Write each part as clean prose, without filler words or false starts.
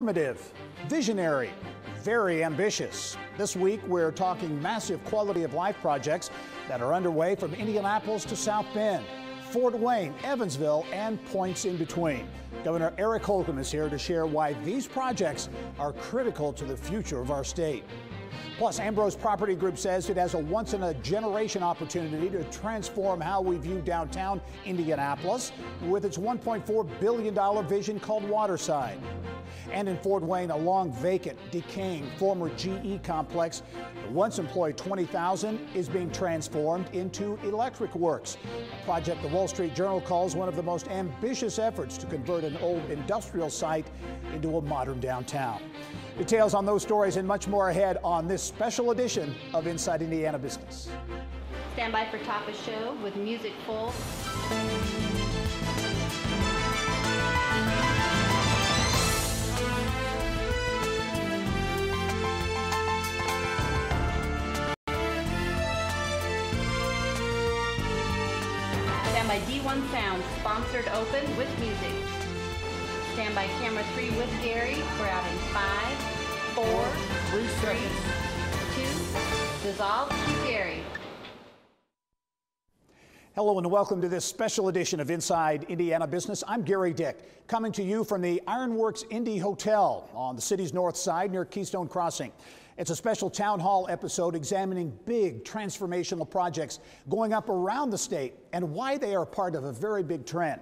Transformative, visionary, very ambitious. This week, we're talking massive quality of life projects that are underway from Indianapolis to South Bend, Fort Wayne, Evansville, and points in between. Governor Eric Holcomb is here to share why these projects are critical to the future of our state. Plus, Ambrose Property Group says it has a once-in-a-generation opportunity to transform how we view downtown Indianapolis with its $1.4 billion vision called Waterside. And in Fort Wayne, a long vacant, decaying former GE complex that once employed 20,000 is being transformed into Electric Works, a project the Wall Street Journal calls one of the most ambitious efforts to convert an old industrial site into a modern downtown. Details on those stories and much more ahead on this special edition of Inside Indiana Business. Stand by for top of show with music full. Stand by D1 Sound, sponsored open with music. Stand by camera 3 with Gary. We're out in 5, 4, 3, 2, dissolve, cue Gary. Hello and welcome to this special edition of Inside Indiana Business. I'm Gary Dick, coming to you from the Ironworks Indy Hotel on the city's north side near Keystone Crossing. It's a special town hall episode examining big transformational projects going up around the state and why they are part of a very big trend.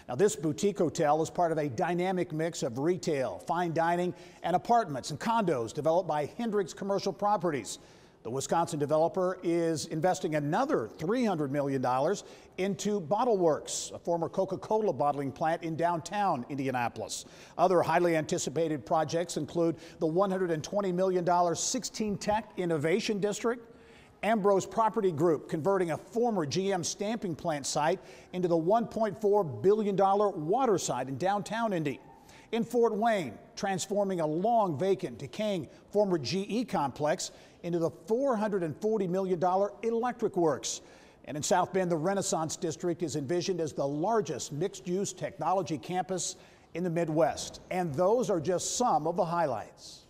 Now, this boutique hotel is part of a dynamic mix of retail, fine dining, and apartments and condos developed by Hendricks Commercial Properties. The Wisconsin developer is investing another $300 million into Bottleworks, a former Coca-Cola bottling plant in downtown Indianapolis. Other highly anticipated projects include the $120 million 16 Tech Innovation District, Ambrose Property Group converting a former GM stamping plant site into the $1.4 billion Waterside in downtown Indy. In Fort Wayne, transforming a long vacant, decaying former GE complex into the $440 million Electric Works. And in South Bend, the Renaissance District is envisioned as the largest mixed-use technology campus in the Midwest. And those are just some of the highlights.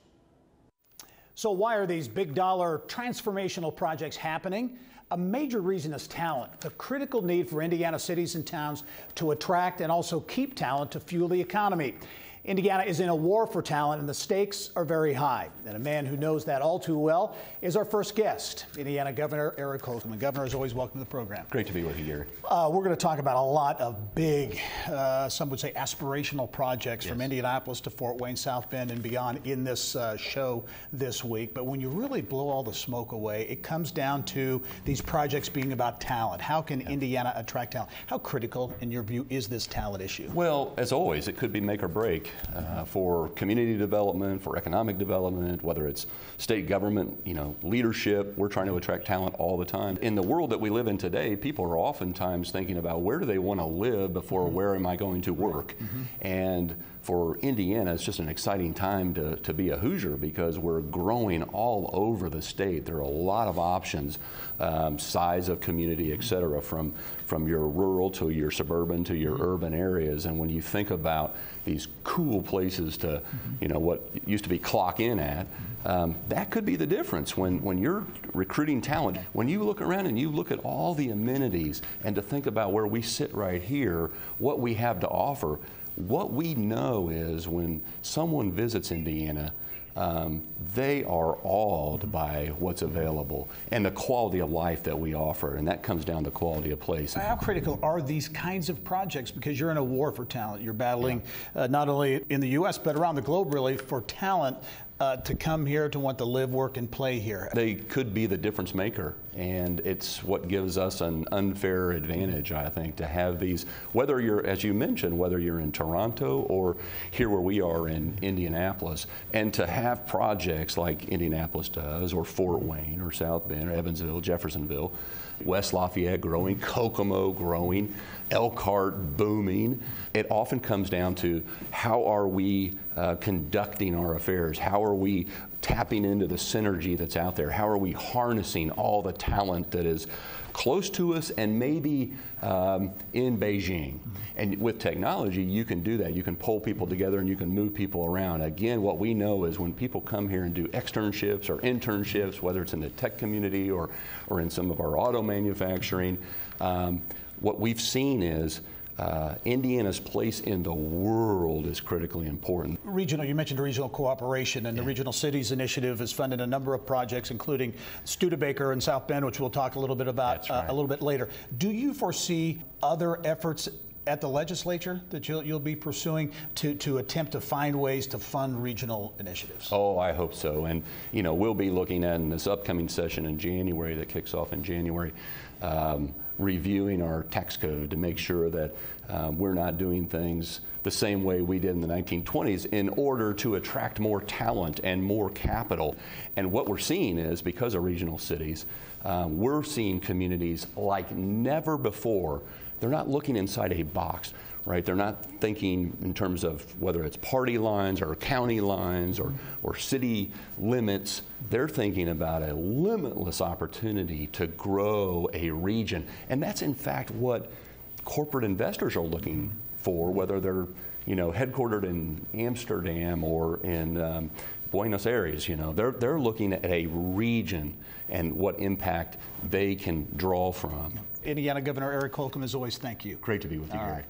So why are these big dollar transformational projects happening? A major reason is talent, the critical need for Indiana cities and towns to attract and also keep talent to fuel the economy. Indiana is in a war for talent and the stakes are very high. And a man who knows that all too well is our first guest, Indiana Governor Eric Holcomb. And Governor, as always, welcome to the program. Great to be with you, Gary. We're going to talk about a lot of big, some would say aspirational projects from Indianapolis to Fort Wayne, South Bend and beyond in this show this week. But when you really blow all the smoke away, it comes down to these projects being about talent. How can Indiana attract talent? How critical, in your view, is this talent issue? Well, as always, it could be make or break. For community development, for economic development, whether it's state government, leadership, we're trying to attract talent all the time. In the world that we live in today, people are oftentimes thinking about where do they want to live before where am I going to work? And for Indiana, it's just an exciting time to be a Hoosier because we're growing all over the state. There are a lot of options, size of community, et cetera, from your rural to your suburban to your urban areas. And when you think about these cool places to, what used to be clock in at, that could be the difference when you're recruiting talent. When you look around and you look at all the amenities and to think about where we sit right here, what we have to offer, what we know is when someone visits Indiana, they are awed by what's available and the quality of life that we offer, and that comes down to quality of place. How critical are these kinds of projects? Because you're in a war for talent. You're battling not only in the U.S., but around the globe, really, for talent to come here, to want to live, work, and play here. They could be the difference maker, and it's what gives us an unfair advantage, I think, to have these, whether you're, as you mentioned, whether you're in Toronto or here where we are in Indianapolis, and to have projects like Indianapolis does, or Fort Wayne, or South Bend, or Evansville, Jeffersonville, West Lafayette growing, Kokomo growing, Elkhart booming. It often comes down to how are we conducting our affairs? How are we tapping into the synergy that's out there? How are we harnessing all the talent that is close to us and maybe in Beijing? And with technology, you can do that. You can pull people together and you can move people around. Again, what we know is when people come here and do externships or internships, whether it's in the tech community or in some of our auto manufacturing, what we've seen is Indiana's place in the world is critically important. Regional, you mentioned regional cooperation, and the Regional Cities Initiative has funded a number of projects, including Studebaker and South Bend, which we'll talk a little bit about a little bit later. Do you foresee other efforts at the legislature that you'll be pursuing to attempt to find ways to fund regional initiatives? Oh, I hope so. And we'll be looking at in this upcoming session in January that kicks off in January, reviewing our tax code to make sure that we're not doing things the same way we did in the 1920s in order to attract more talent and more capital. And what we're seeing is, because of regional cities, we're seeing communities like never before. They're not looking inside a box, right? They're not thinking in terms of whether it's party lines or county lines or city limits. They're thinking about a limitless opportunity to grow a region. And that's in fact what corporate investors are looking for, whether they're headquartered in Amsterdam or in Buenos Aires. They're looking at a region and what impact they can draw from. Indiana Governor Eric Holcomb, as always, thank you. Great to be with you, Gary.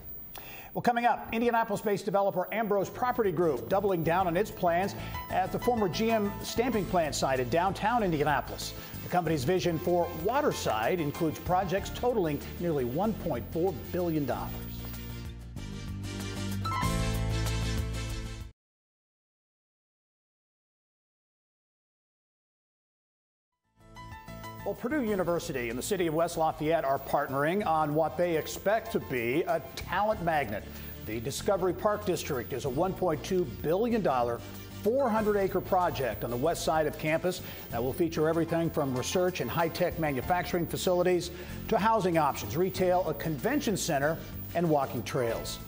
Well, coming up, Indianapolis-based developer Ambrose Property Group doubling down on its plans at the former GM stamping plant site in downtown Indianapolis. The company's vision for Waterside includes projects totaling nearly $1.4 billion. Well, Purdue University and the city of West Lafayette are partnering on what they expect to be a talent magnet. The Discovery Park District is a $1.2 billion, 400-acre project on the west side of campus that will feature everything from research and high-tech manufacturing facilities to housing options, retail, a convention center, and walking trails.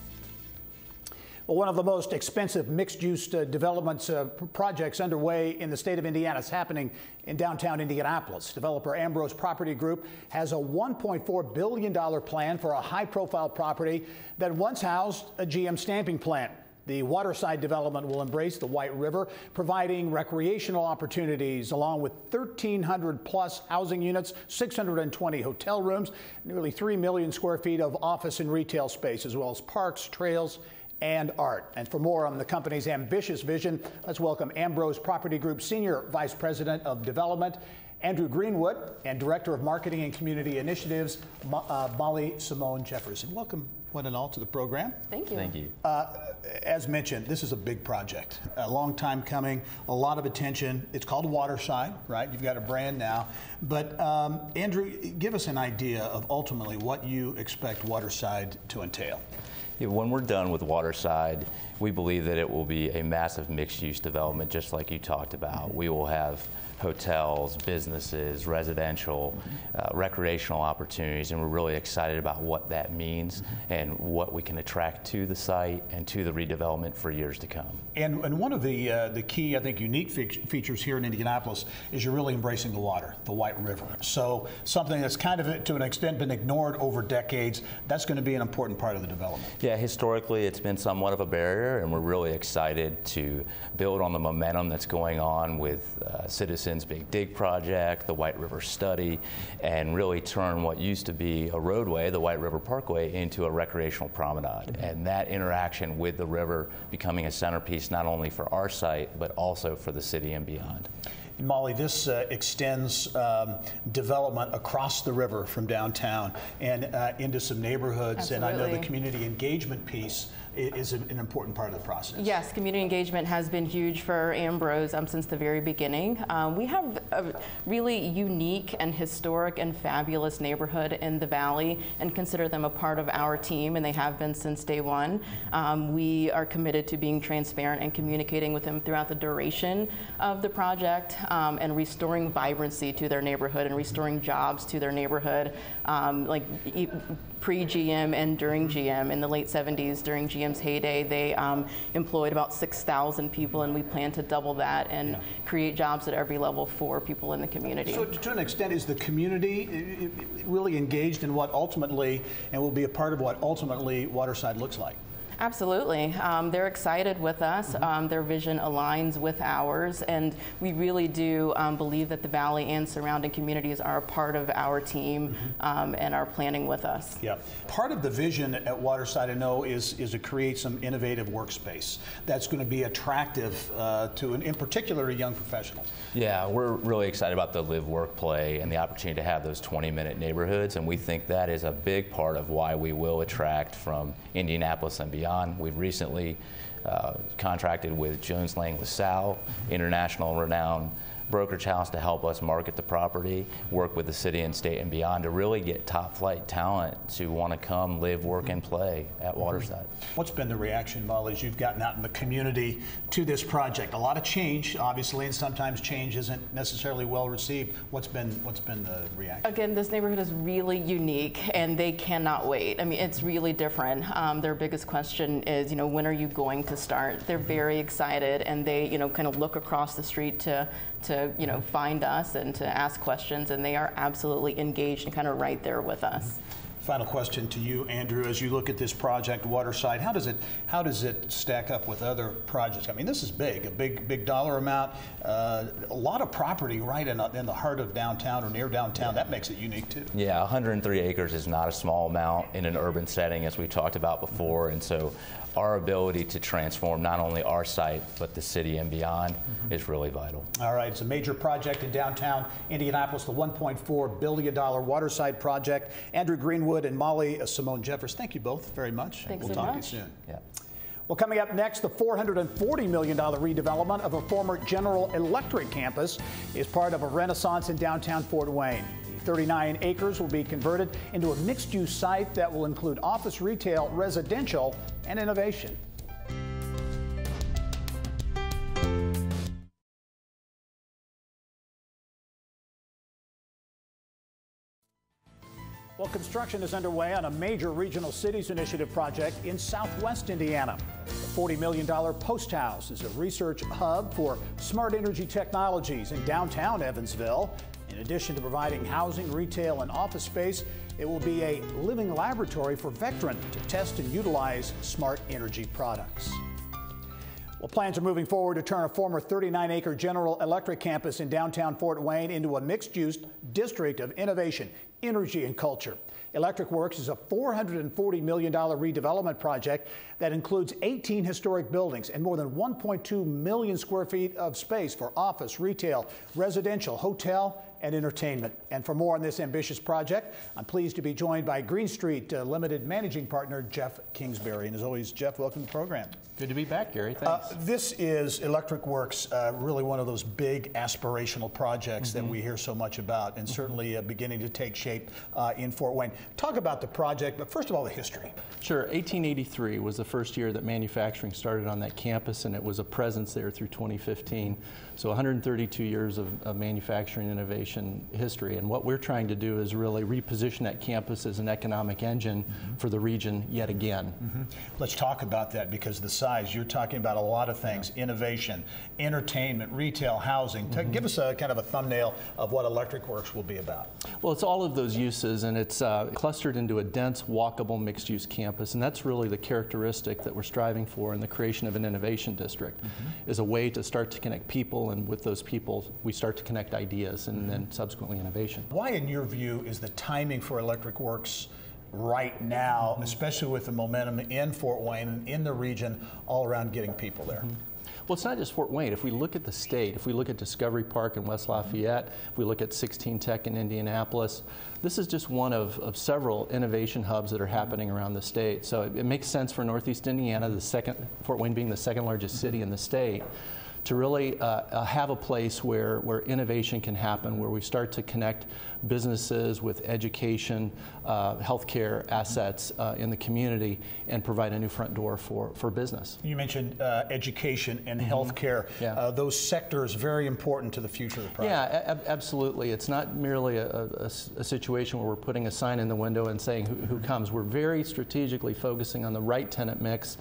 Well, one of the most expensive mixed-use development projects underway in the state of Indiana is happening in downtown Indianapolis. Developer Ambrose Property Group has a $1.4 billion plan for a high-profile property that once housed a GM stamping plant. The Waterside development will embrace the White River, providing recreational opportunities along with 1,300 plus housing units, 620 hotel rooms, nearly 3 million square feet of office and retail space, as well as parks, trails, and art. And for more on the company's ambitious vision, let's welcome Ambrose Property Group Senior Vice President of Development, Andrew Greenwood, and Director of Marketing and Community Initiatives, Molly Simone Jefferson. Welcome, one and all, to the program. Thank you. Thank you. As mentioned, this is a big project, a long time coming, a lot of attention. It's called Waterside, right? You've got a brand now. But Andrew, give us an idea of ultimately what you expect Waterside to entail. Yeah, when we're done with Waterside, we believe that it will be a massive mixed-use development, just like you talked about. We will have hotels, businesses, residential, recreational opportunities, and we're really excited about what that means and what we can attract to the site and to the redevelopment for years to come. And one of the key, I think, unique features here in Indianapolis is you're really embracing the water, the White River. So something that's kind of, to an extent, been ignored over decades, that's going to be an important part of the development. Yeah, historically it's been somewhat of a barrier, and we're really excited to build on the momentum that's going on with Citizens Big Dig project, the White River study, and really turn what used to be a roadway, the White River Parkway, into a recreational promenade. And that interaction with the river becoming a centerpiece not only for our site, but also for the city and beyond. And Molly, this extends development across the river from downtown and into some neighborhoods. Absolutely. And I know the community engagement piece is an important part of the process. Yes, community engagement has been huge for Ambrose since the very beginning. We have a really unique and historic and fabulous neighborhood in the Valley and consider them a part of our team, and they have been since day one. We are committed to being transparent and communicating with them throughout the duration of the project and restoring vibrancy to their neighborhood and restoring jobs to their neighborhood. pre-GM and during GM. In the late 70s, during GM's heyday, they employed about 6,000 people, and we plan to double that and create jobs at every level for people in the community. So to an extent, is the community really engaged in what ultimately, and will be a part of what ultimately Waterside looks like? Absolutely. They're excited with us. Their vision aligns with ours, and we really do believe that the Valley and surrounding communities are a part of our team and are planning with us. Yeah. Part of the vision at Waterside, I know, is to create some innovative workspace that's going to be attractive to, in particular, a young professional. Yeah, we're really excited about the live, work, play, and the opportunity to have those 20-minute neighborhoods, and we think that is a big part of why we will attract from Indianapolis and beyond. We've recently contracted with Jones Lang LaSalle, international renowned brokerage house, to help us market the property, work with the city and state and beyond to really get top flight talent to want to come live, work, and play at Waterside. What's been the reaction, Molly, as you've gotten out in the community to this project? A lot of change, obviously, and sometimes change isn't necessarily well received. What's been the reaction? Again, this neighborhood is really unique, and they cannot wait. I mean, it's really different. Their biggest question is, when are you going to start? They're very excited, and they, kind of look across the street to find us and to ask questions, and they are absolutely engaged and kind of right there with us. Final question to you, Andrew. As you look at this project, Waterside, how does it stack up with other projects? I mean, this is big, a big dollar amount, a lot of property right in the heart of downtown or near downtown. That makes it unique too. Yeah, 103 acres is not a small amount in an urban setting, as we've talked about before, and so our ability to transform not only our site but the city and beyond is really vital. All right, it's a major project in downtown Indianapolis, the $1.4 billion Waterside project. Andrew Greenwood and Molly Simone Jeffers, thank you both very much. Thanks we'll so talk much. to you soon. Yeah. Well, coming up next, the $440 million redevelopment of a former General Electric campus is part of a renaissance in downtown Fort Wayne. 39 acres will be converted into a mixed-use site that will include office, retail, residential, and innovation. Well, construction is underway on a major Regional Cities Initiative project in southwest Indiana. The $40 million Post House is a research hub for smart energy technologies in downtown Evansville. In addition to providing housing, retail, and office space, it will be a living laboratory for Vectren to test and utilize smart energy products. Well, plans are moving forward to turn a former 39-acre General Electric campus in downtown Fort Wayne into a mixed-use district of innovation, energy, and culture. Electric Works is a $440 million redevelopment project that includes 18 historic buildings and more than 1.2 million square feet of space for office, retail, residential, hotel, and entertainment. And for more on this ambitious project, I'm pleased to be joined by Green Street Limited Managing Partner Jeff Kingsbury. And as always, Jeff, welcome to the program. Good to be back, Gary. Thanks. This is Electric Works, really one of those big aspirational projects that we hear so much about, and certainly beginning to take shape in Fort Wayne. Talk about the project, but first of all, the history. Sure. 1883 was the first year that manufacturing started on that campus, and it was a presence there through 2015. So 132 years of manufacturing innovation history. And what we're trying to do is really reposition that campus as an economic engine for the region yet again. Let's talk about that, because the size, you're talking about a lot of things, innovation, entertainment, retail, housing. Give us a kind of a thumbnail of what Electric Works will be about. Well, it's all of those uses, and it's clustered into a dense, walkable, mixed-use campus, and that's really the characteristic that we're striving for in the creation of an innovation district, is a way to start to connect people, and with those people, we start to connect ideas and then subsequently innovation. Why, in your view, is the timing for Electric Works right now, especially with the momentum in Fort Wayne and in the region all around getting people there? Well, it's not just Fort Wayne. If we look at the state, if we look at Discovery Park in West Lafayette, if we look at 16 Tech in Indianapolis, this is just one of several innovation hubs that are happening around the state. So it makes sense for Northeast Indiana, Fort Wayne being the second largest city in the state, to really have a place where innovation can happen, where we start to connect businesses with education, healthcare assets in the community, and provide a new front door for business. You mentioned education and healthcare. Yeah. Those sectors very important to the future of the project. Yeah, absolutely. It's not merely a situation where we're putting a sign in the window and saying who comes. We're very strategically focusing on the right tenant mix,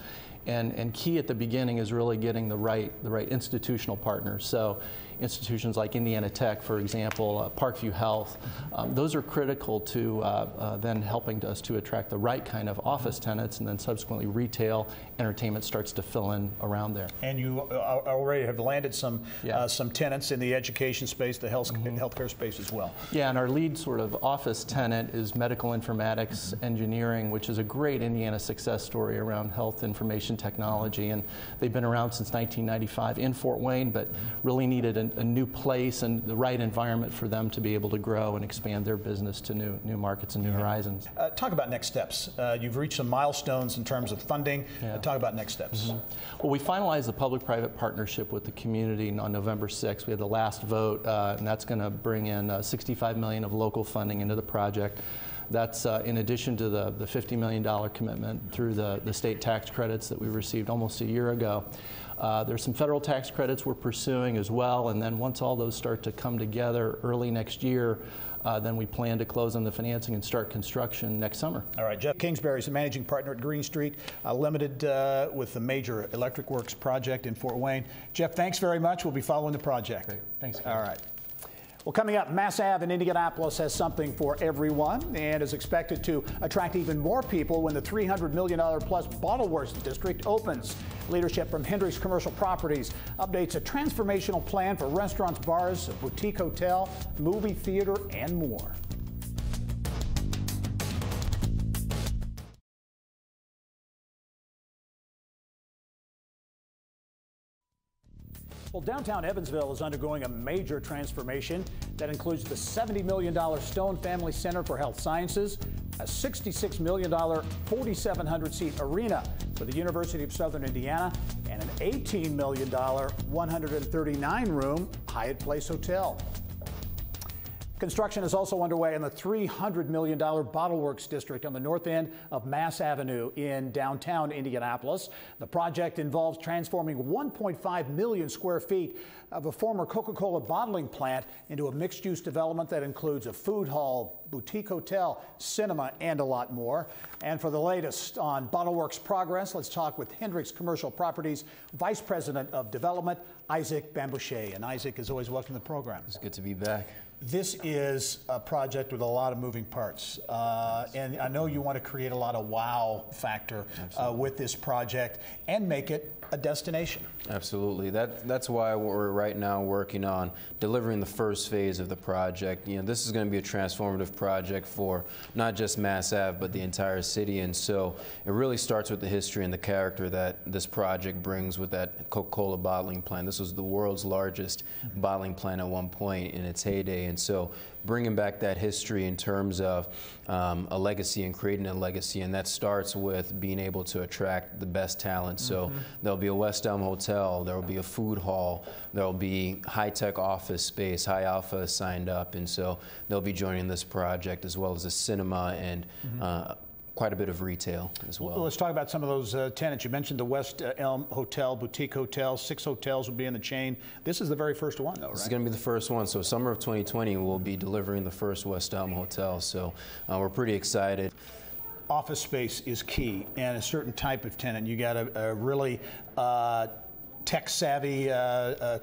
and key at the beginning is really getting the right institutional partners. So institutions like Indiana Tech, for example, Parkview Health, those are critical to then helping us to attract the right kind of office tenants, and then subsequently retail, entertainment starts to fill in around there. And you already have landed some tenants in the education space, the healthcare space as well. Yeah, and our lead sort of office tenant is medical informatics engineering, which is a great Indiana success story around health information technology, and they've been around since 1995 in Fort Wayne, but really needed a new place and the right environment for them to be able to grow and expand their business to new markets and new horizons. Talk about next steps. You've reached some milestones in terms of funding. Talk about next steps. Well, we finalized the public-private partnership with the community on November 6th. We had the last vote, and that's going to bring in $65 million of local funding into the project. That's in addition to the $50 million commitment through the state tax credits that we received almost a year ago. There's some federal tax credits we're pursuing as well, and then once all those start to come together early next year, then we plan to close on the financing and start construction next summer. All right, Jeff Kingsbury is the managing partner at Green Street Limited with the major electric works project in Fort Wayne. Jeff, thanks very much. We'll be following the project. Great. Thanks. All right. Well, coming up, Mass Ave in Indianapolis has something for everyone and is expected to attract even more people when the $300 million plus Bottle Works district opens. Leadership from Hendricks Commercial Properties updates a transformational plan for restaurants, bars, a boutique hotel, movie theater, and more. Well, downtown Evansville is undergoing a major transformation that includes the $70 million Stone Family Center for Health Sciences, a $66 million 4,700-seat arena for the University of Southern Indiana, and an $18 million 139-room Hyatt Place Hotel. Construction is also underway in the $300 million Bottle Works district on the north end of Mass Avenue in downtown Indianapolis. The project involves transforming 1.5 million square feet of a former Coca-Cola bottling plant into a mixed-use development that includes a food hall, boutique hotel, cinema, and a lot more. And for the latest on Bottle Works progress, let's talk with Hendricks Commercial Properties Vice President of Development, Isaac Bambouche. And Isaac, as always, welcome to the program. It's good to be back. This is a project with a lot of moving parts, and I know you want to create a lot of wow factor with this project and make it a destination. Absolutely. That's why we're right now working on delivering the first phase of the project. You know, this is going to be a transformative project for not just Mass Ave, but the entire city, and so it really starts with the history and the character that this project brings with that Coca-Cola bottling plant. This was the world's largest bottling plant at one point in its heyday. And so bringing back that history in terms of a legacy and creating a legacy, and that starts with being able to attract the best talent. So there'll be a West Elm Hotel, there'll be a food hall, there'll be high-tech office space. High Alpha is signed up, and so they'll be joining this project, as well as a cinema and quite a bit of retail as well. Let's talk about some of those tenants. You mentioned the West Elm Hotel, boutique hotel. 6 hotels will be in the chain. This is the very first one, though, right? This is going to be the first one. So summer of 2020, we'll be delivering the first West Elm Hotel. So we're pretty excited. Office space is key, and a certain type of tenant. You got a really tech-savvy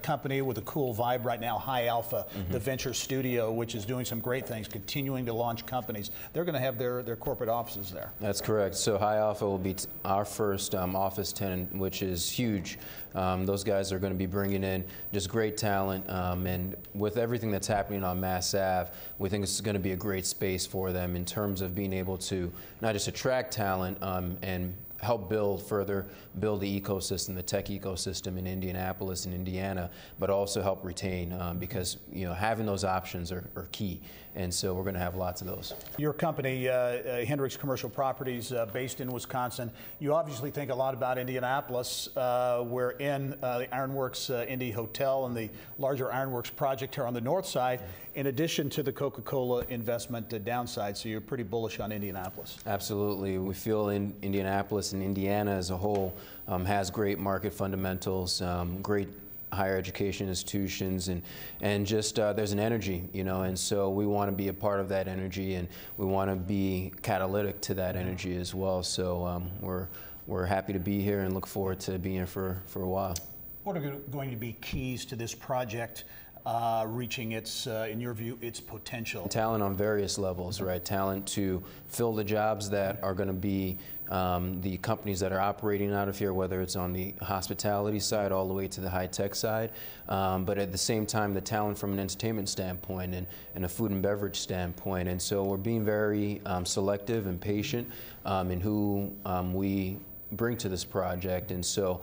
company with a cool vibe right now, High Alpha, the venture studio, which is doing some great things, continuing to launch companies. They're going to have their corporate offices there. That's correct. So High Alpha will be our first office tenant, which is huge. Those guys are going to be bringing in just great talent, and with everything that's happening on Mass Ave, we think this is going to be a great space for them in terms of being able to not just attract talent and help further build the ecosystem, the tech ecosystem in Indianapolis and Indiana, but also help retain because having those options are key, and so we're going to have lots of those. Your company, Hendricks Commercial Properties, based in Wisconsin, you obviously think a lot about Indianapolis. We're in the Ironworks Indy Hotel and the larger Ironworks project here on the north side, in addition to the Coca-Cola investment downside, so you're pretty bullish on Indianapolis. Absolutely. We feel Indianapolis and Indiana as a whole has great market fundamentals, great higher education institutions, and just there's an energy, and so we want to be a part of that energy, and we want to be catalytic to that energy as well. So we're happy to be here and look forward to being here for a while. What are going to be keys to this project reaching its, in your view, its potential? Talent on various levels, right? Talent to fill the jobs that are going to be the companies that are operating out of here, whether it's on the hospitality side all the way to the high-tech side, but at the same time, the talent from an entertainment standpoint and a food and beverage standpoint. And so we're being very selective and patient in who we bring to this project, and so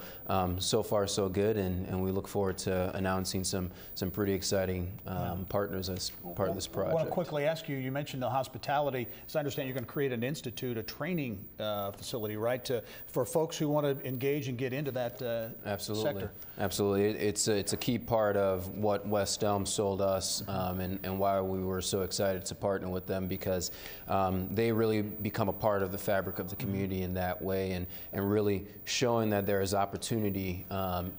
so far so good, and we look forward to announcing some pretty exciting partners as part of this project. I want to quickly ask you, you mentioned the hospitality. As I understand, you're going to create an institute, a training facility, right, for folks who want to engage and get into that sector. Absolutely. It's a key part of what West Elm sold us, and why we were so excited to partner with them, because they really become a part of the fabric of the community in that way, and really showing that there is opportunity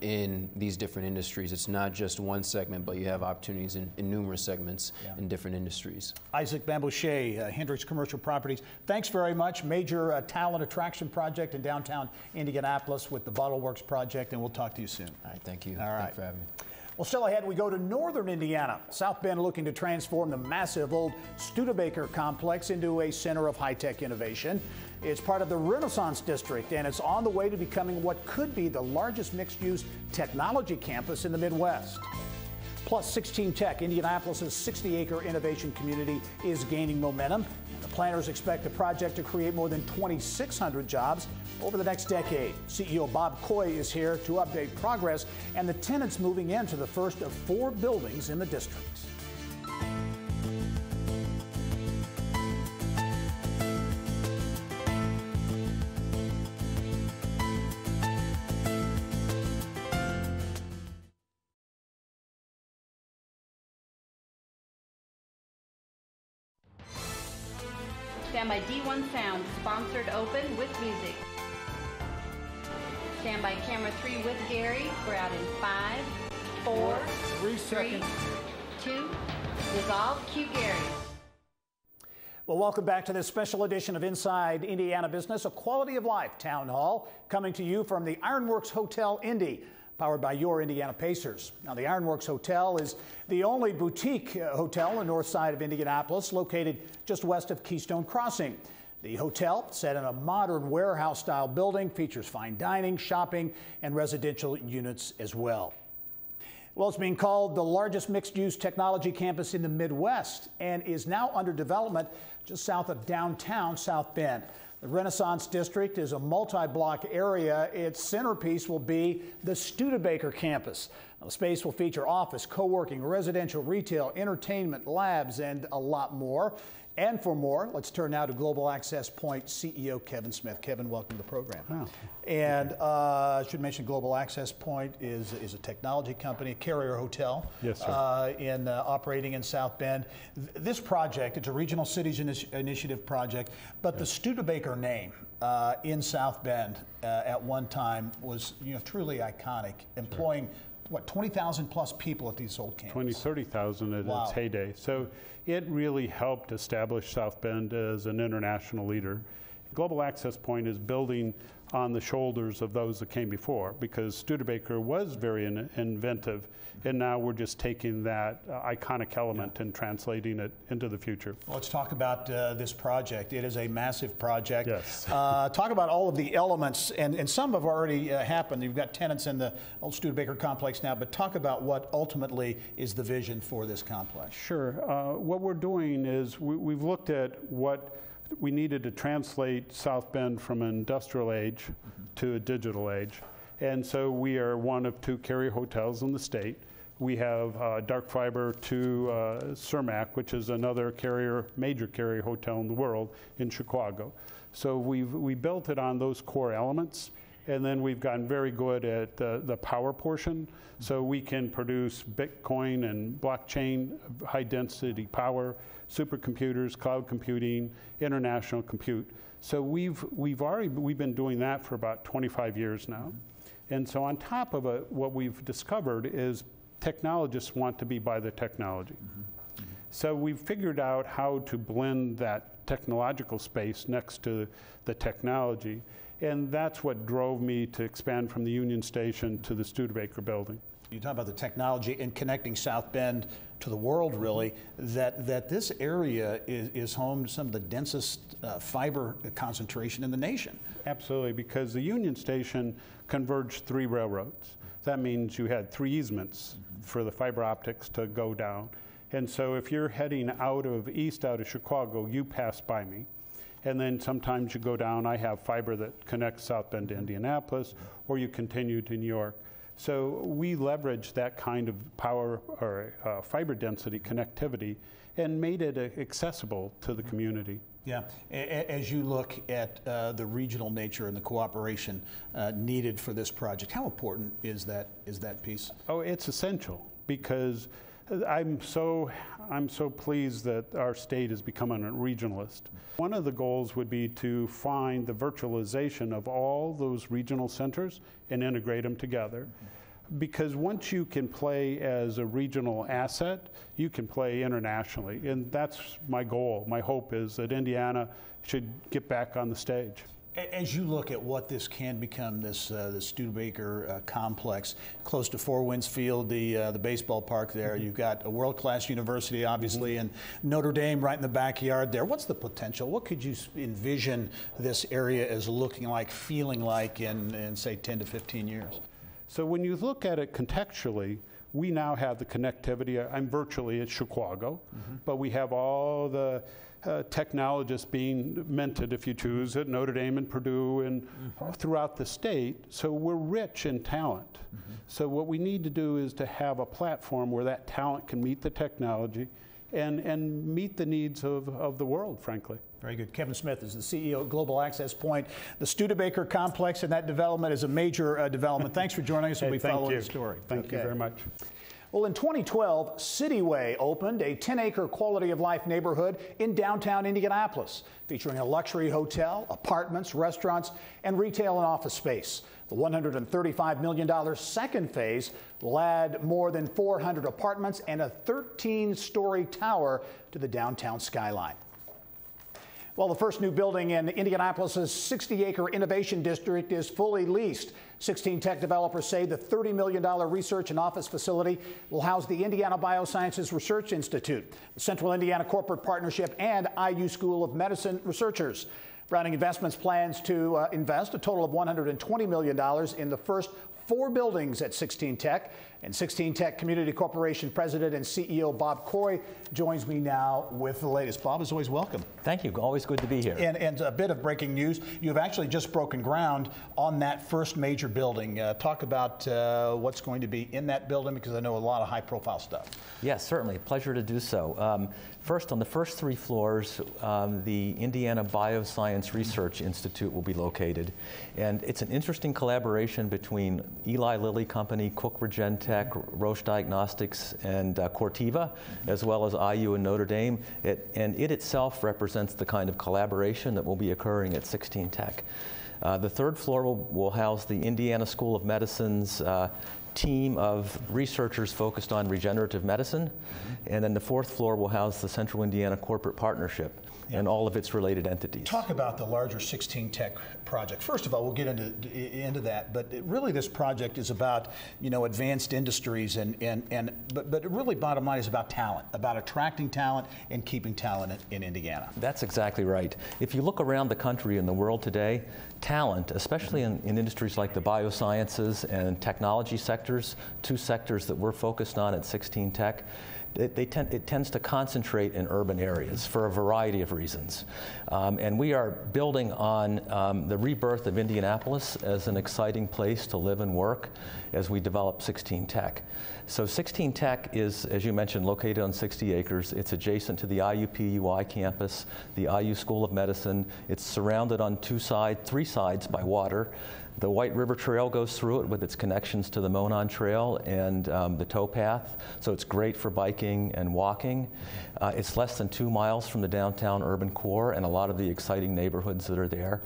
in these different industries. It's not just one segment, but you have opportunities in numerous segments in different industries. Isaac Bambouche, Hendricks Commercial Properties, thanks very much. Major talent attraction project in downtown Indianapolis with the Bottle Works project, and we'll talk to you soon. All right, thank you. All right. Thanks for having me. Well, still ahead, we go to northern Indiana. South Bend looking to transform the massive old Studebaker complex into a center of high-tech innovation. It's part of the Renaissance District, and it's on the way to becoming what could be the largest mixed-use technology campus in the Midwest. Plus, 16 Tech, Indianapolis' 60-acre innovation community, is gaining momentum. The planners expect the project to create more than 2,600 jobs over the next decade. CEO Bob Coy is here to update progress and the tenants moving into the first of 4 buildings in the district. Stand by D1 Sound, sponsored open with music. Stand by camera 3 with Gary. We're out in 5, 4, 3, 2, dissolve, cue Gary. Well, welcome back to this special edition of Inside Indiana Business, a quality of life town hall, coming to you from the Ironworks Hotel Indy, powered by your Indiana Pacers. Now, the Ironworks Hotel is the only boutique hotel on the north side of Indianapolis, located just west of Keystone Crossing. The hotel, set in a modern warehouse-style building, features fine dining, shopping, and residential units as well. Well, it's being called the largest mixed-use technology campus in the Midwest and is now under development just south of downtown South Bend. The Renaissance District is a multi-block area. Its centerpiece will be the Studebaker campus. Now, the space will feature office, co-working, residential, retail, entertainment, labs, and a lot more. And for more, let's turn now to Global Access Point CEO Kevin Smith. Kevin, welcome to the program. Oh. And I should mention Global Access Point is a technology company, a carrier hotel. Yes, sir. Operating in South Bend. This project, it's a Regional Cities Initiative project, but the Studebaker name in South Bend at one time was truly iconic, employing what, 20,000 plus people at these old campuses? 20, 30,000 at Wow. its heyday. So it really helped establish South Bend as an international leader. Global Access Point is building on the shoulders of those that came before, because Studebaker was very inventive, and now we're just taking that iconic element and translating it into the future. Well, let's talk about this project. It is a massive project. Yes. Talk about all of the elements, and some have already happened. You've got tenants in the old Studebaker complex now, but talk about what ultimately is the vision for this complex. Sure. What we're doing is we've looked at what we needed to translate South Bend from an industrial age to a digital age. And so we are one of 2 carrier hotels in the state. We have dark fiber to Cermak, which is another major carrier hotel in the world in Chicago. So we built it on those core elements, and then we've gotten very good at the power portion. So we can produce Bitcoin and blockchain, high density power, supercomputers, cloud computing, international compute. So we've been doing that for about 25 years now. And so on top of it, what we've discovered is technologists want to be by the technology. So we've figured out how to blend that technological space next to the technology. And that's what drove me to expand from the Union Station to the Studebaker building. You talk about the technology and connecting South Bend to the world, really, that this area is home to some of the densest fiber concentration in the nation. Absolutely, because the Union Station converged 3 railroads. That means you had 3 easements for the fiber optics to go down. And so if you're heading out of Chicago, you pass by me. And then sometimes you go down, I have fiber that connects South Bend to Indianapolis, or you continue to New York. So we leveraged that kind of power or fiber density connectivity and made it accessible to the community. Yeah, as you look at the regional nature and the cooperation needed for this project, how important is that piece? Oh, it's essential, because I'm so pleased that our state has become a regionalist. One of the goals would be to find the virtualization of all those regional centers and integrate them together. Because once you can play as a regional asset, you can play internationally. And that's my goal. My hope is that Indiana should get back on the stage. As you look at what this can become, this Studebaker complex, close to Four Winds Field, the baseball park there, you've got a world-class university, obviously, and Notre Dame right in the backyard there. What's the potential? What could you envision this area as looking like, feeling like in say, 10 to 15 years? So when you look at it contextually, we now have the connectivity. I'm virtually at Chicago, but we have all the technologists being mentored, if you choose, at Notre Dame and Purdue and throughout the state. So we're rich in talent. So what we need to do is to have a platform where that talent can meet the technology and meet the needs of the world, frankly. Very good. Kevin Smith is the CEO of Global Access Point. The Studebaker complex and that development is a major development. Thanks for joining us. We'll be following the story. Thank you very much. Well, in 2012, Cityway opened a 10-acre quality of life neighborhood in downtown Indianapolis, featuring a luxury hotel, apartments, restaurants, and retail and office space. The $135 million second phase will add more than 400 apartments and a 13-story tower to the downtown skyline. Well, the first new building in Indianapolis's 60-acre innovation district is fully leased. 16 Tech developers say the $30 million research and office facility will house the Indiana Biosciences Research Institute, the Central Indiana Corporate Partnership, and IU School of Medicine researchers. Browning Investments plans to invest a total of $120 million in the first 4 buildings at 16 Tech. And 16 Tech Community Corporation President and CEO Bob Coy joins me now with the latest. Bob, as always, welcome. Thank you. Always good to be here. And a bit of breaking news. You've actually just broken ground on that first major building. Talk about what's going to be in that building, because I know a lot of high-profile stuff. Yes, certainly. Pleasure to do so. First, on the first 3 floors, the Indiana Bioscience Research Institute will be located. And it's an interesting collaboration between Eli Lilly Company, Cook Regentec, Roche Diagnostics, and Corteva, as well as IU and Notre Dame. It itself represents the kind of collaboration that will be occurring at 16 Tech. The 3rd floor will house the Indiana School of Medicine's team of researchers focused on regenerative medicine. And then the 4th floor will house the Central Indiana Corporate Partnership and all of its related entities. Talk about the larger 16 Tech project. First of all, we'll get into that, but really this project is about, you know, advanced industries but really bottom line is about talent, about attracting talent and keeping talent in Indiana. That's exactly right. If you look around the country and the world today, talent, especially in industries like the biosciences and technology sectors, 2 sectors that we're focused on at 16 Tech, it tends to concentrate in urban areas for a variety of reasons. And we are building on the rebirth of Indianapolis as an exciting place to live and work as we develop 16 Tech. So 16 Tech is, as you mentioned, located on 60 acres. It's adjacent to the IUPUI campus, the IU School of Medicine. It's surrounded on three sides by water. The White River Trail goes through it with its connections to the Monon Trail and the towpath, so it's great for biking and walking. It's less than 2 miles from the downtown urban core and a lot of the exciting neighborhoods that are there.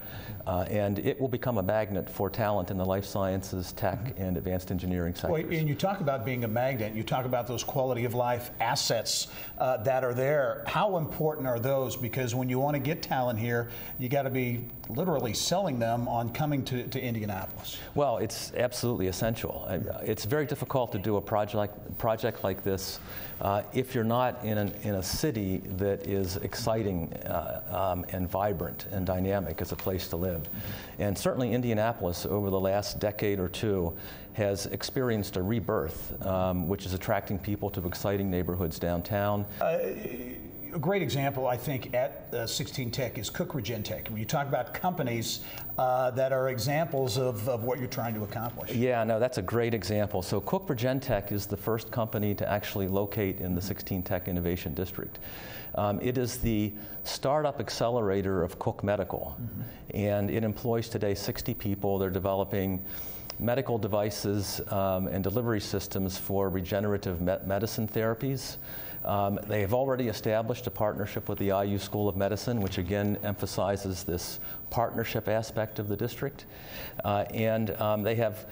And it will become a magnet for talent in the life sciences, tech, and advanced engineering sectors. Well, and you talk about being a magnet, you talk about those quality of life assets that are there. How important are those? Because when you want to get talent here, you got to be literally selling them on coming to Indianapolis. Well, it's absolutely essential. It's very difficult to do a project like this if you're not in a city that is exciting and vibrant and dynamic as a place to live. And certainly Indianapolis over the last decade or two has experienced a rebirth, which is attracting people to exciting neighborhoods downtown. A great example, I think, at 16 Tech is Cook Regentec. When you talk about companies that are examples of what you're trying to accomplish. Yeah, no, that's a great example. So Cook Regentec is the first company to actually locate in the 16 Tech Innovation District. It is the startup accelerator of Cook Medical, and it employs today 60 people. They're developing medical devices and delivery systems for regenerative medicine therapies. They have already established a partnership with the IU School of Medicine, which again emphasizes this partnership aspect of the district. And they have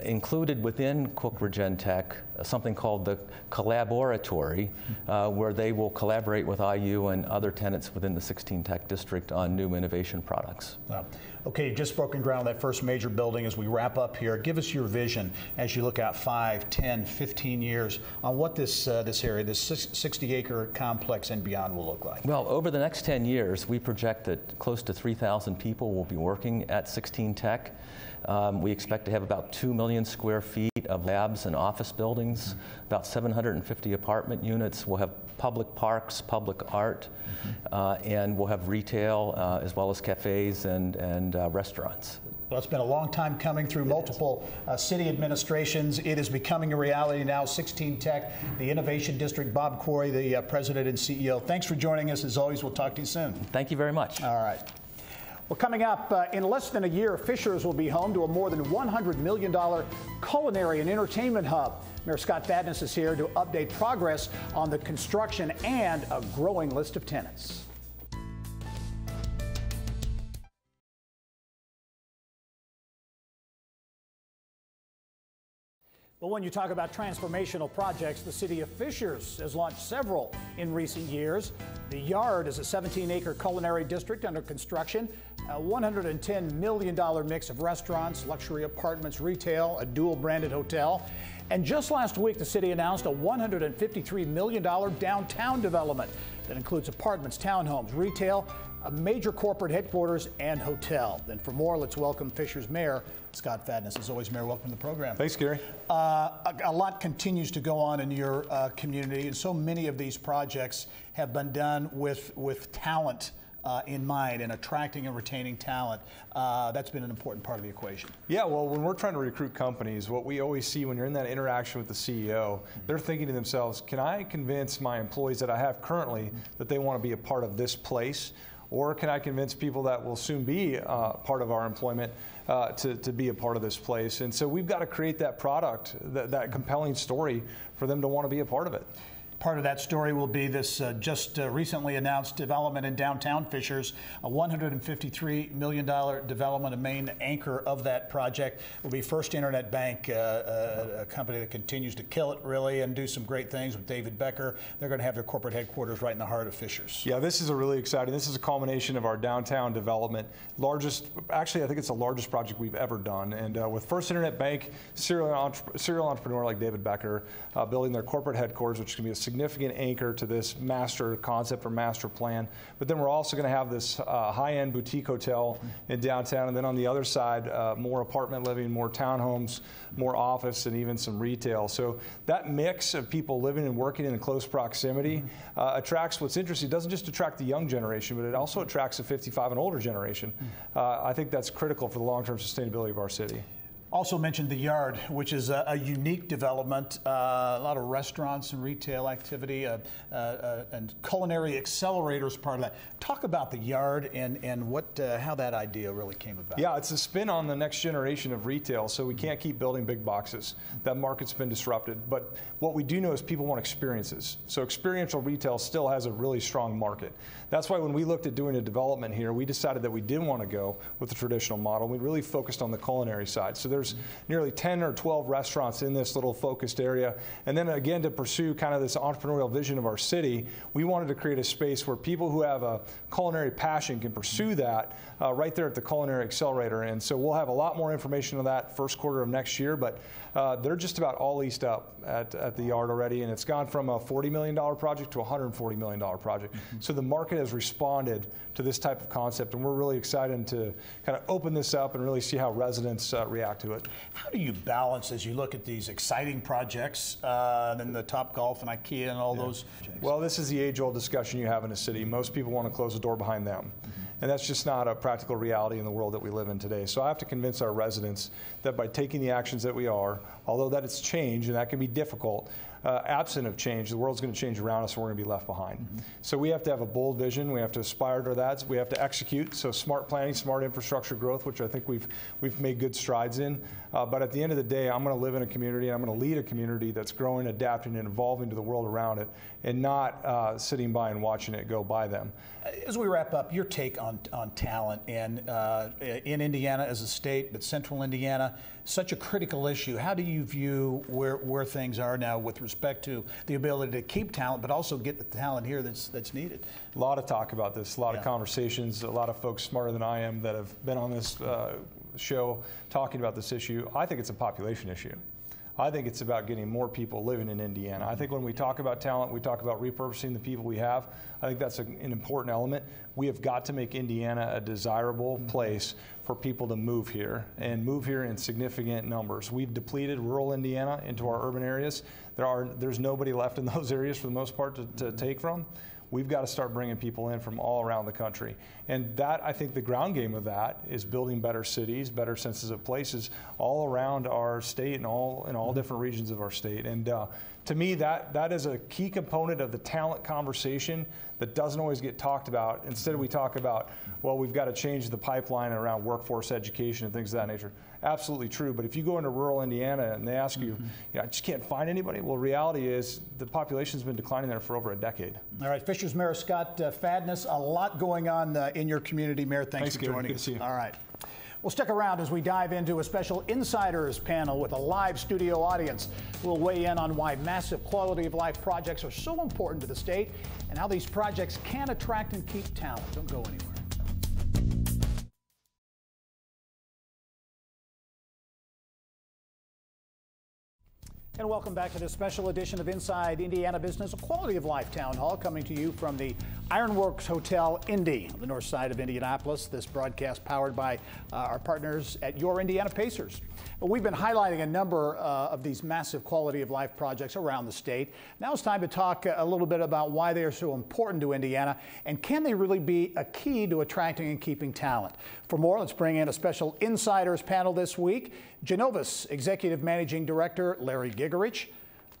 included within Cook Regentec something called the Collaboratory, where they will collaborate with IU and other tenants within the 16 Tech district on new innovation products. Wow. Okay, you've just broken ground on that first major building. As we wrap up here, give us your vision as you look out 5, 10, 15 years on what this area, this 60-acre complex and beyond will look like. Well, over the next 10 years, we project that close to 3,000 people will be working at 16 Tech. We expect to have about 2 million square feet of labs and office buildings, about 750 apartment units. We'll have public parks, public art, and we'll have retail as well as cafes and restaurants. Well, it's been a long time coming through multiple city administrations. It is becoming a reality now. 16 Tech, the Innovation District. Bob Coury, the president and CEO. Thanks for joining us. As always, we'll talk to you soon. Thank you very much. All right. Well, coming up, in less than a year, Fishers will be home to a more than $100 million culinary and entertainment hub. Mayor Scott Fadness is here to update progress on the construction and a growing list of tenants. Well, when you talk about transformational projects, the city of Fishers has launched several in recent years. The Yard is a 17-acre culinary district under construction, a $110 million mix of restaurants, luxury apartments, retail, a dual-branded hotel. And just last week, the city announced a $153 million downtown development that includes apartments, townhomes, retail, a major corporate headquarters, and hotel. And for more, let's welcome Fishers Mayor Scott Fadness. As always, Mayor, welcome to the program. Thanks, Gary. A lot continues to go on in your community, and so many of these projects have been done with talent in mind and attracting and retaining talent. That's been an important part of the equation. Yeah, well, when we're trying to recruit companies, what we always see when you're in that interaction with the CEO, they're thinking to themselves, can I convince my employees that I have currently that they want to be a part of this place? Or can I convince people that will soon be part of our employment to be a part of this place? And so we've got to create that product, that compelling story for them to want to be a part of it. Part of that story will be this just recently announced development in downtown Fishers, a $153 million development. A main anchor of that project will be First Internet Bank, a company that continues to kill it, really, and do some great things with David Becker. They're going to have their corporate headquarters right in the heart of Fishers. Yeah, this is a really exciting. This is a culmination of our downtown development. Actually, I think it's the largest project we've ever done. And with First Internet Bank, serial entrepreneur like David Becker, building their corporate headquarters, which is going to be a significant anchor to this master concept or master plan. But then we're also going to have this high-end boutique hotel in downtown, and then on the other side, more apartment living, more townhomes, more office, and even some retail. So that mix of people living and working in close proximity attracts, what's interesting, it doesn't just attract the young generation, but it also attracts the 55 and older generation. I think that's critical for the long-term sustainability of our city. Also mentioned the Yard, which is a unique development, a lot of restaurants and retail activity, and culinary accelerators part of that. Talk about the Yard and what, how that idea really came about. Yeah, it's a spin on the next generation of retail, so we can't keep building big boxes. That market's been disrupted, but what we do know is people want experiences. So experiential retail still has a really strong market. That's why when we looked at doing a development here, we decided that we didn't want to go with the traditional model. We really focused on the culinary side. So there's nearly 10 or 12 restaurants in this little focused area. And then again, to pursue kind of this entrepreneurial vision of our city, we wanted to create a space where people who have a culinary passion can pursue that right there at the Culinary Accelerator. And so we'll have a lot more information on that first quarter of next year, but they're just about all leased up at the Yard already, and it's gone from a $40 million project to a $140 million project. So the market has responded to this type of concept, and we're really excited to kind of open this up and really see how residents react to it. How do you balance as you look at these exciting projects, then the Topgolf and IKEA and all those? Well, this is the age-old discussion you have in a city. Most people want to close the door behind them. And that's just not a practical reality in the world that we live in today. So I have to convince our residents that by taking the actions that we are, although that it's change and that can be difficult, absent of change, the world's going to change around us and we're going to be left behind. So we have to have a bold vision. We have to aspire to that. We have to execute. So smart planning, smart infrastructure growth, which I think we've made good strides in. But at the end of the day, I'm going to live in a community and I'm going to lead a community that's growing, adapting, and evolving to the world around it, and not sitting by and watching it go by them. As we wrap up, your take on talent and in Indiana as a state, but central Indiana, such a critical issue. How do you view where things are now with respect to the ability to keep talent, but also get the talent here that's needed? A lot of talk about this, a lot of conversations, a lot of folks smarter than I am that have been on this show talking about this issue. I think it's a population issue. I think it's about getting more people living in Indiana. I think when we talk about talent, we talk about repurposing the people we have. I think that's an important element. We have got to make Indiana a desirable place for people to move here, and move here in significant numbers. We've depleted rural Indiana into our urban areas. There's nobody left in those areas for the most part to take from. We've got to start bringing people in from all around the country. And that, I think the ground game of that is building better cities, better senses of places all around our state and in all different regions of our state. And to me, that is a key component of the talent conversation that doesn't always get talked about. Instead, we talk about, well, we've got to change the pipeline around workforce education and things of that nature. Absolutely true, but if you go into rural Indiana and they ask you, I just can't find anybody, well, reality is the population's been declining there for over a decade. All right, Fishers Mayor Scott Fadness, a lot going on in your community, Mayor. Thanks for joining us. Good to see you. All right. Well, stick around as we dive into a special Insiders panel with a live studio audience. We'll weigh in on why massive quality of life projects are so important to the state and how these projects can attract and keep talent. Don't go anywhere. And welcome back to this special edition of Inside Indiana Business, a quality of life town hall coming to you from the Ironworks Hotel Indy on the north side of Indianapolis. This broadcast powered by our partners at Your Indiana Pacers. We've been highlighting a number of these massive quality of life projects around the state. Now it's time to talk a little bit about why they are so important to Indiana and can they really be a key to attracting and keeping talent. For more, let's bring in a special Insiders panel this week. Genovis Executive Managing Director Larry Gigerich,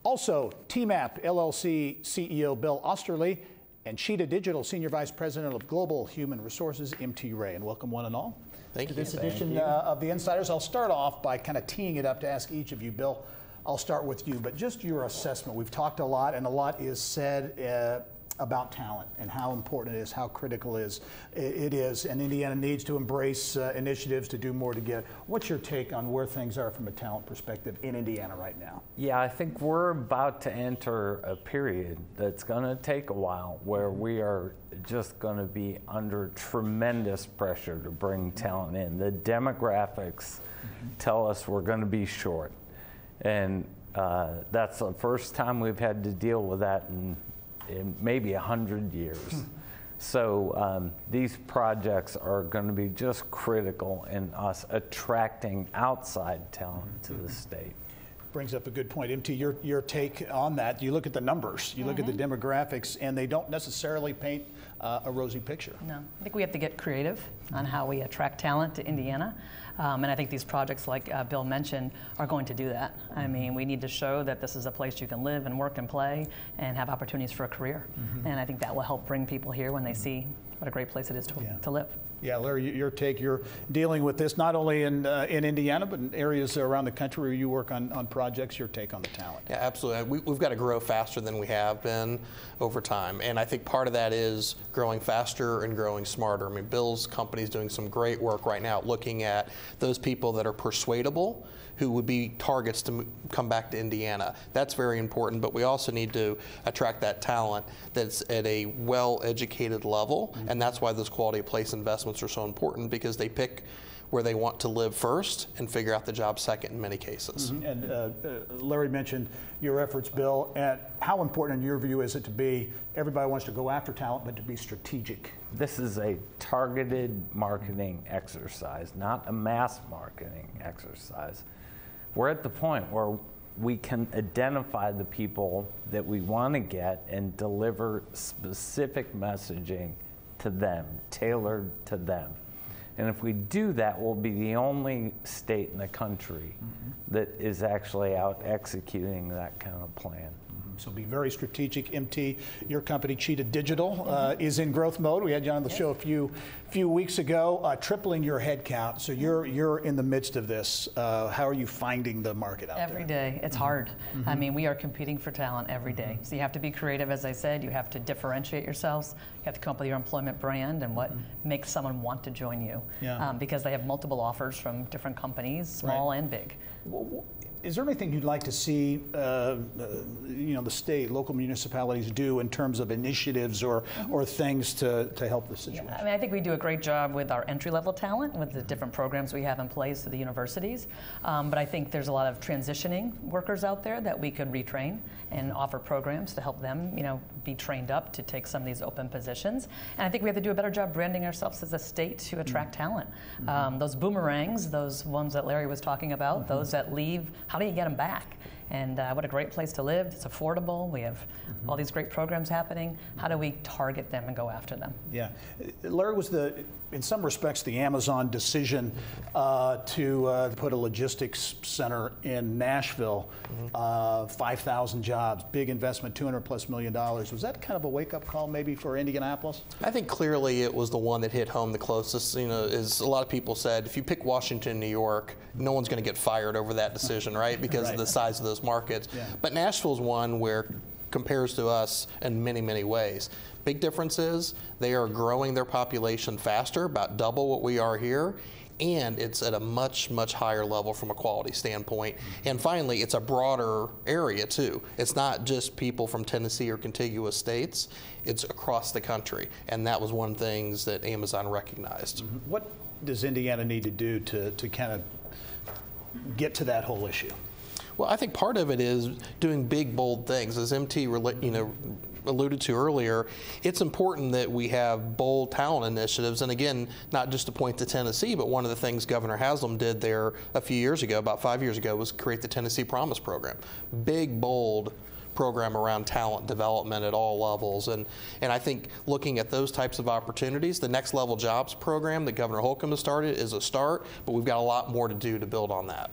also TMAP LLC CEO Bill Osterly, and Cheetah Digital Senior Vice President of Global Human Resources, M.T. Ray. And welcome one and all. Thank you. To this edition of the Insiders. I'll start off by kind of teeing it up to ask each of you. Bill, I'll start with you, but just your assessment. We've talked a lot, and a lot is said about talent and how important it is, how critical it is, and Indiana needs to embrace initiatives to do more to get. What's your take on where things are from a talent perspective in Indiana right now? Yeah, I think we're about to enter a period that's going to take a while where we are just going to be under tremendous pressure to bring talent in. The demographics tell us we're going to be short. And That's the first time we've had to deal with that in maybe 100 years. So these projects are going to be just critical in us attracting outside talent to the state. Brings up a good point. MT, your take on that, you look at the numbers, you look at the demographics, and they don't necessarily paint a rosy picture. No, I think we have to get creative on how we attract talent to Indiana. And I think these projects, like Bill mentioned, are going to do that. I mean, we need to show that this is a place you can live and work and play and have opportunities for a career. And I think that will help bring people here when they see what a great place it is to live. Yeah, Larry, your take, you're dealing with this not only in Indiana, but in areas around the country where you work on projects. Your take on the talent. Yeah, absolutely. We've got to grow faster than we have been over time. And I think part of that is growing faster and growing smarter. I mean, Bill's company is doing some great work right now looking at those people that are persuadable, who would be targets to come back to Indiana. That's very important, but we also need to attract that talent that's at a well-educated level, and that's why those quality of place investments are so important, because they pick where they want to live first and figure out the job second in many cases. And Larry mentioned your efforts, Bill, and how important in your view is it to be, everybody wants to go after talent, but to be strategic? This is a targeted marketing exercise, not a mass marketing exercise. We're at the point where we can identify the people that we want to get and deliver specific messaging to them, tailored to them. And if we do that, we'll be the only state in the country that is actually out executing that kind of plan. So be very strategic. MT, your company, Cheetah Digital, is in growth mode. We had you on the show a few weeks ago, tripling your head count. So you're in the midst of this. How are you finding the market out there? Every day. It's hard. I mean, we are competing for talent every day. So you have to be creative, as I said. You have to differentiate yourselves. You have to come up with your employment brand and what makes someone want to join you. Because they have multiple offers from different companies, small and big. Is there anything you'd like to see, the state, local municipalities do in terms of initiatives or things to help the situation? Yeah, I mean, I think we do a great job with our entry-level talent, with the different programs we have in place through the universities. But I think there's a lot of transitioning workers out there that we could retrain and offer programs to help them, be trained up to take some of these open positions. And I think we have to do a better job branding ourselves as a state to attract talent. Those boomerangs, those ones that Larry was talking about, those that leave, how do you get them back? And what a great place to live. It's affordable. We have all these great programs happening. How do we target them and go after them? Yeah. Larry, was in some respects, the Amazon decision to put a logistics center in Nashville, 5,000 jobs, big investment, $200+ million. Was that kind of a wake-up call maybe for Indianapolis? I think clearly it was the one that hit home the closest. As a lot of people said, if you pick Washington, New York, no one's going to get fired over that decision, right? Because of the size of those markets. But Nashville's one where compares to us in many, many ways. Big difference is they are growing their population faster, about double what we are here, and it's at a much, much higher level from a quality standpoint. And finally, it's a broader area too. It's not just people from Tennessee or contiguous states, it's across the country. And that was one of the things that Amazon recognized. What does Indiana need to do to kind of get to that whole issue? Well, I think part of it is doing big, bold things. As MT alluded to earlier, it's important that we have bold talent initiatives. And again, not just to point to Tennessee, but one of the things Governor Haslam did there a few years ago, about 5 years ago, was create the Tennessee Promise Program. Big, bold program around talent development at all levels. And I think looking at those types of opportunities, the Next Level Jobs program that Governor Holcomb has started is a start, but we've got a lot more to do to build on that.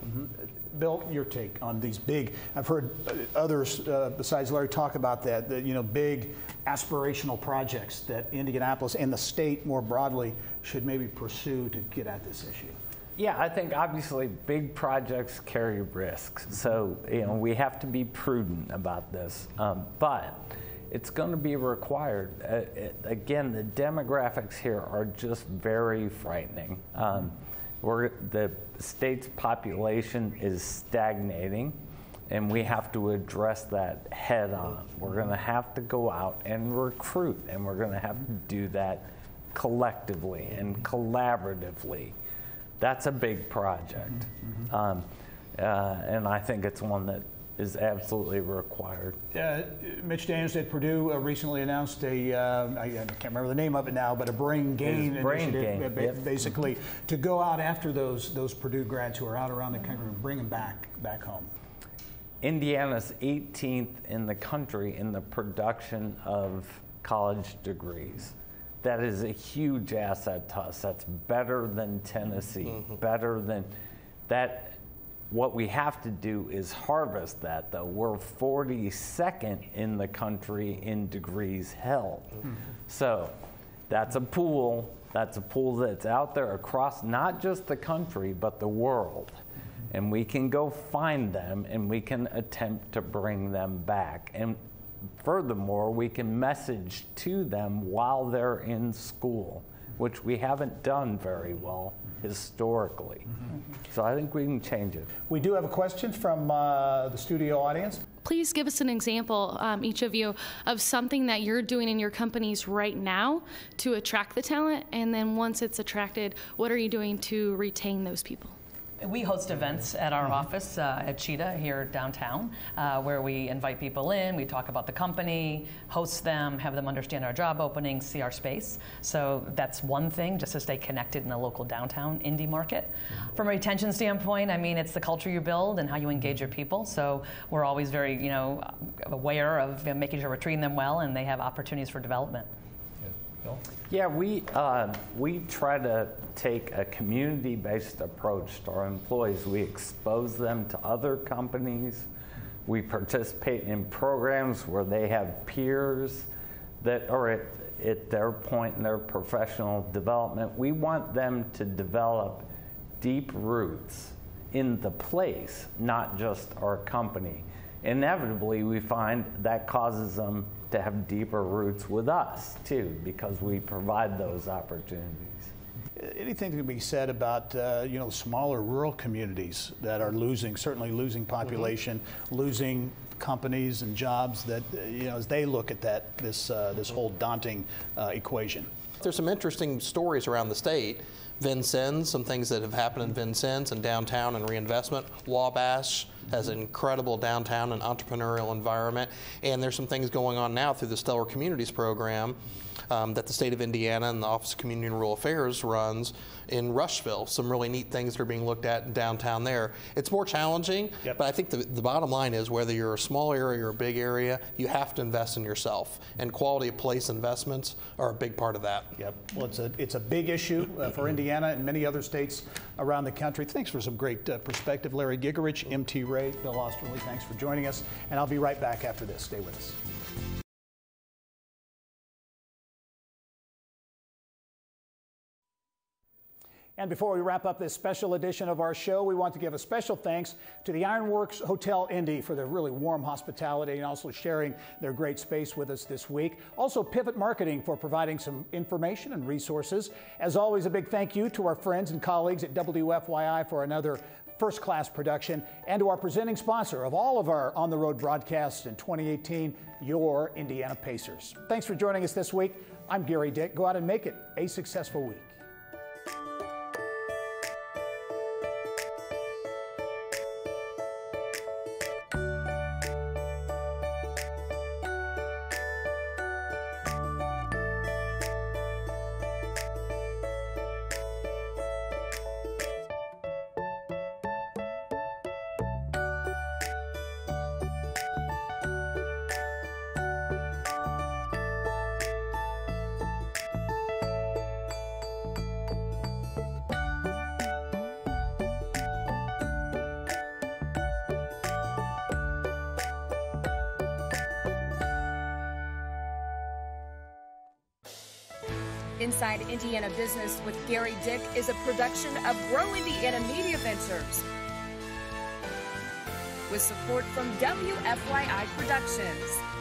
Bill, your take on these big, I've heard others besides Larry talk about that, big aspirational projects that Indianapolis and the state more broadly should maybe pursue to get at this issue. Yeah, I think obviously big projects carry risks. So, we have to be prudent about this. But it's going to be required. Again, the demographics here are just very frightening. The state's population is stagnating, and we have to address that head on. We're going to have to go out and recruit, and we're going to have to do that collectively and collaboratively. That's a big project. And I think it's one that is absolutely required. Mitch Daniels at Purdue recently announced I can't remember the name of it now, but a Brain Gain initiative, basically to go out after those Purdue grads who are out around the country and bring them back home. Indiana's 18th in the country in the production of college degrees. That is a huge asset to us. That's better than Tennessee, better than that. What we have to do is harvest that, though. We're 42nd in the country in degrees held. So that's a pool that's out there across not just the country, but the world. And we can go find them, and we can attempt to bring them back. And furthermore, we can message to them while they're in school, which we haven't done very well historically. So I think we can change it. We do have a question from the studio audience. Please give us an example, each of you, of something that you're doing in your companies right now to attract the talent, and then once it's attracted, what are you doing to retain those people? We host events at our office at Cheetah here downtown, where we invite people in, we talk about the company, host them, have them understand our job openings, see our space. So that's one thing, just to stay connected in the local downtown indie market. From a retention standpoint, I mean, it's the culture you build and how you engage your people. So we're always very, aware of making sure we're treating them well and they have opportunities for development. Yeah, we try to take a community-based approach to our employees. We expose them to other companies. We participate in programs where they have peers that are at their point in their professional development. We want them to develop deep roots in the place, not just our company. Inevitably, we find that causes them to have deeper roots with us, too, because we provide those opportunities. Anything to be said about smaller rural communities that are certainly losing population, losing companies and jobs that as they look at this whole daunting equation? There's some interesting stories around the state. Vincennes, some things that have happened in Vincennes and downtown and reinvestment. Wabash has an incredible downtown and entrepreneurial environment. And there's some things going on now through the Stellar Communities program that the state of Indiana and the Office of Community and Rural Affairs runs in Rushville. Some really neat things that are being looked at in downtown there. It's more challenging, but I think the bottom line is whether you're a small area or a big area, you have to invest in yourself. And quality of place investments are a big part of that. Yep. Well, it's a big issue for Indiana and many other states around the country. Thanks for some great perspective, Larry Gigerich, M.T. Ray, Bill Osterly. Thanks for joining us. And I'll be right back after this. Stay with us. And before we wrap up this special edition of our show, we want to give a special thanks to the Ironworks Hotel Indy for their really warm hospitality and also sharing their great space with us this week. Also, Pivot Marketing for providing some information and resources. As always, a big thank you to our friends and colleagues at WFYI for another first-class production, and to our presenting sponsor of all of our on-the-road broadcasts in 2018, your Indiana Pacers. Thanks for joining us this week. I'm Gary Dick. Go out and make it a successful week. Inside Indiana Business with Gary Dick is a production of Grow Indiana Media Ventures with support from WFYI Productions.